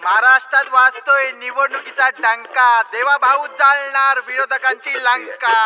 महाराष्ट्रात वाजतोय निवडणुकीचा डंका, देवा भाऊ जाळणार विरोधकांची लंका.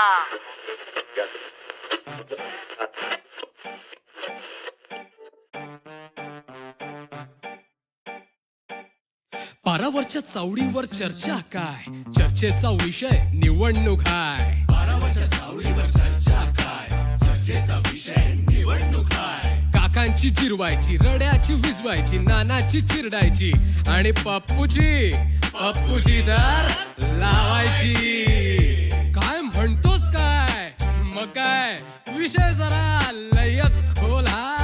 पारावरच्या चावडीवर चर्चा काय, चर्चेचा विषय निवडणूक हाय. पारावरच्या चावडीवर चर्चा काय, चर्चेचा विषय निवडणूक हाय. काकांची जिरवायची, रड्याची विजवायची, नानाची चिरडायची आणि पप्पूची दर लावायची. काय म्हणतोस काय, मग काय विषय जरा लयच खोल हाय.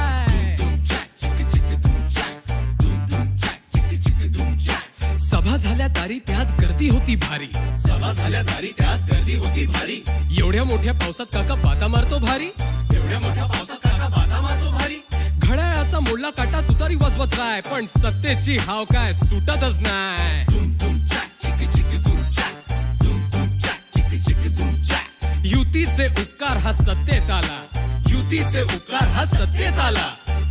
सभा झाल्या दारी त्यात गर्दी होती भारी, सभा झाल्या दारी त्यात गर्दी होती भारी. एवढ्या मोठ्या पावसात काका बाता मारतो भारी, एवढ्या मोठ्या पावसात काका बाता मारतो भारी. घड्याळाचा मोडला काटा तुतारी वाजवत राय, पण सत्तेची हाव काय सुटतच नाय. युतीचे उपकार हा सत्तेत आला, युतीचे उपकार हा सत्तेत आला.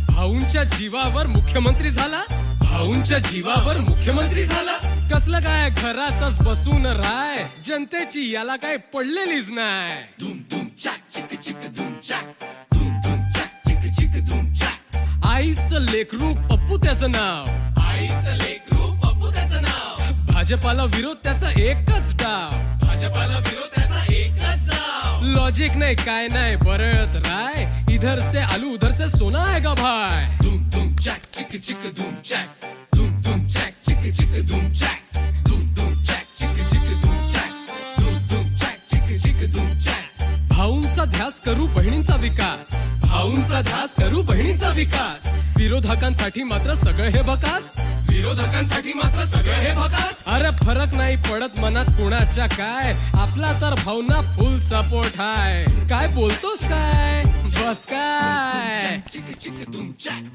भाऊंच्या जीवावर मुख्यमंत्री झाला, भाऊंच्या जीवावर मुख्यमंत्री झाला. कसलं काय घरातच बसून राय, जनतेची याला काय पडलेलीच नाय. धूम धूम चाक चिक चिक धूम चाक, धूम धूम चाक चिक चिक धूम चाक. आईचं लेकरू पप्पू त्याचं नाव, आईचं लेकरू पप्पू त्याचं नाव. भाजपाला विरोध त्याचा एकच डाव, भाजपाला विरोध त्याचा एकच डाव. लॉजिक नाही काय नाही बरळत राय, इधर से आलू उधर से सोना है गा भाई. धूम धूम चाक चिक चिक धूम चाक, धूम धूम चाक चिक चिक धूम चाक, धूम धूम चाक चिक चिक धूम चाक, धूम धूम चाक चिक चिक धूम चाक. भाऊंचा ध्यास करू बहिणींचा विकास, भाऊंचा ध्यास करू बहिणींचा विकास. विरोधकांसाठी मात्र सगळं हे भकास, विरोधकांसाठी मात्र सगळं हे भकास. अरे फरक नाही पडत मनात कुणाच्या काय, आपला तर भावना फुल सपोर्ट हाय. काय बोलतोस काय, बस काय.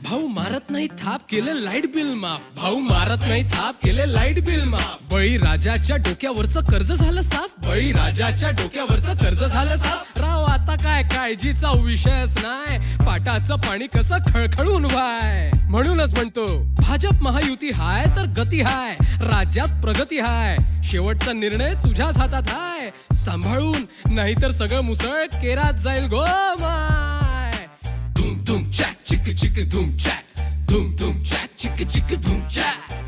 भाऊ मारत नाही थाप केले लाईट बिल माफ, भाऊ मारत नाही थाप केले लाईट बिल माफ. बळी राजाच्या डोक्यावरचं कर्ज झालं साफ, बळी राजाच्या डोक्यावरचं कर्ज झालं साफ. राव आता काय काळजीचा विषयच नाही, पाटाचं पाणी कसं खळखळून व्हाय. म्हणूनच म्हणतो भाजप महायुती हाय तर गती हाय, राज्यात प्रगती हाय. शेवटचा निर्णय तुझ्याच हातात हाय, सांभाळून नाहीतर सगळं मुसळ केरात जाईल गो माय. धूम धूम चॅक चिक चिक धूम चॅक, धूम धूम चॅक चिक चिक धूम चॅक.